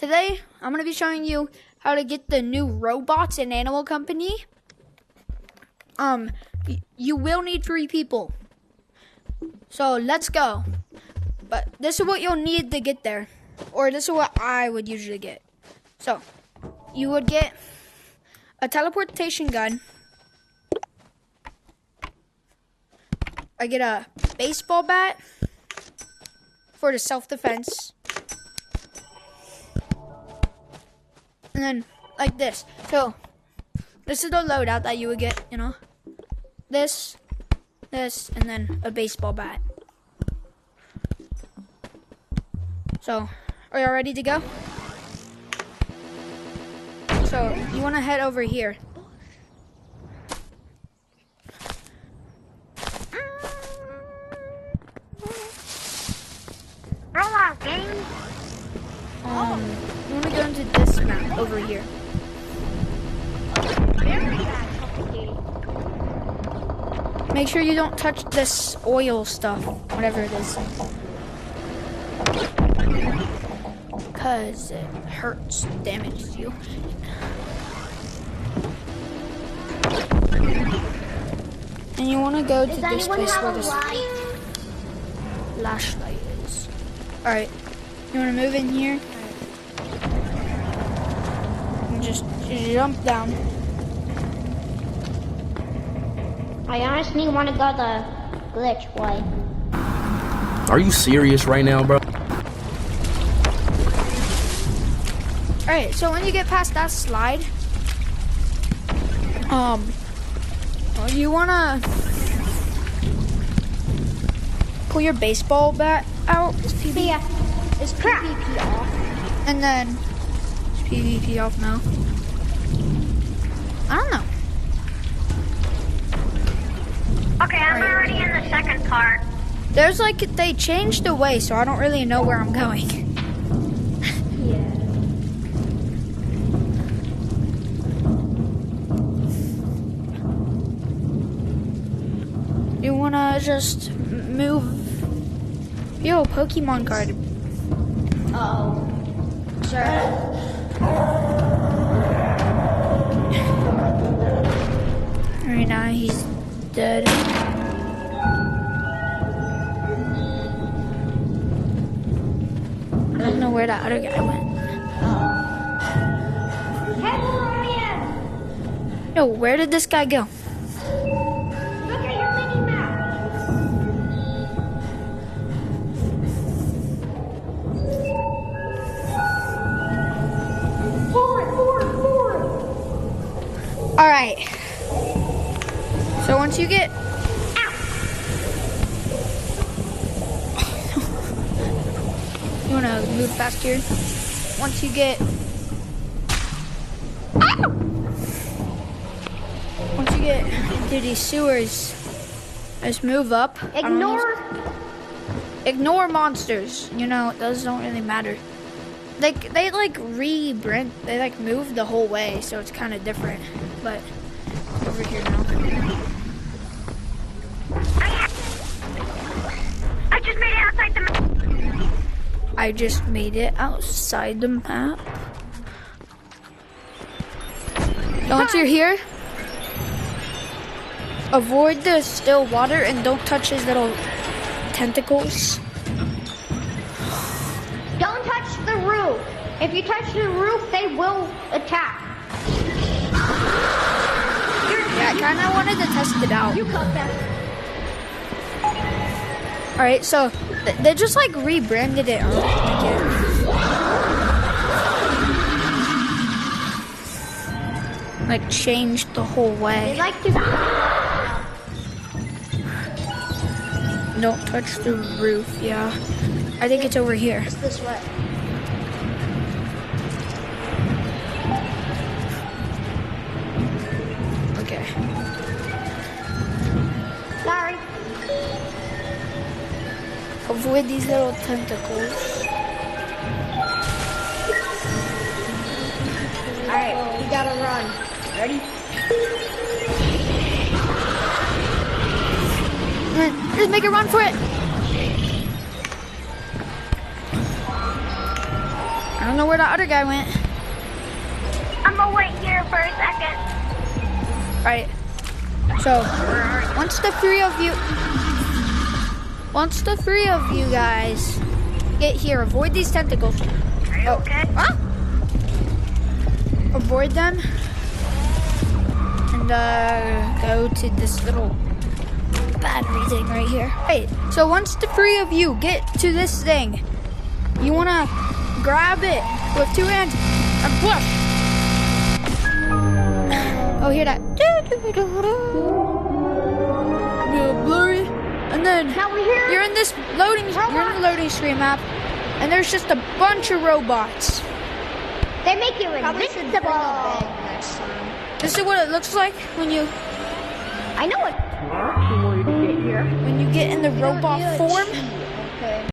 Today, I'm going to be showing you how to get the new robots in Animal Company. You will need 3 people. So, let's go. But this is what you'll need to get there. Or this is what I would usually get. So, you would get a teleportation gun. I get a baseball bat for the self-defense. And then, like this. So, this is the loadout that you would get, you know. This, and then a baseball bat. So, are you ready to go? So, you want to head over here. You want to go into this map over here. Make sure you don't touch this oil stuff, whatever it is. Because it hurts, damages you. And you want to go to this place where this flashlight is. Alright, you want to move in here? And just jump down. I honestly want to go the glitch way. Are you serious right now, bro? Alright, so when you get past that slide, you wanna pull your baseball bat out. Is PvP off? And then is PvP off now? I don't know. Okay, I'm already in the second part. There's like, they changed the way, so I don't really know where I'm going. You wanna just move. Yo, Pokemon card. Oh. Sure. Right now he's dead. I don't know where that other guy went. Hey, Ryan! No, where did this guy go? Look at your mini map. Forward. Alright. So once you get... You want to move fast here? Once you get... Once you get into these sewers, just move up. Ignore monsters. You know, those don't really matter. They like rebrand. They like move the whole way, so it's kind of different. But over here now. I just made it outside the map. I just made it outside the map. So once you're here, avoid the still water and don't touch his little tentacles. Don't touch the roof. If you touch the roof, they will attack. Yeah, I kind of wanted to test it out. You cut them. Alright, so they just like rebranded it again. Like changed the whole They way. like to. Don't touch the roof, yeah. I think it's over here. It's this way. Okay. Sorry. Avoid these little tentacles. Alright, we gotta run. Ready? Just make a run for it. I don't know where the other guy went. I'm gonna wait here for a second. Right. So, once the three of you guys get here, avoid these tentacles. Are you okay? Huh? Avoid them. And go to this little battery thing right here. Right. So once the three of you get to this thing, you wanna grab it with two hands and push. Oh, hear that? Yeah, blurry. And then Now we hear. you're in this loading. You're in the loading screen map, and there's just a bunch of robots. They make you Probably should bring a invincible. bag next time. This is what it looks like when you I know it. get in the robot form. Okay.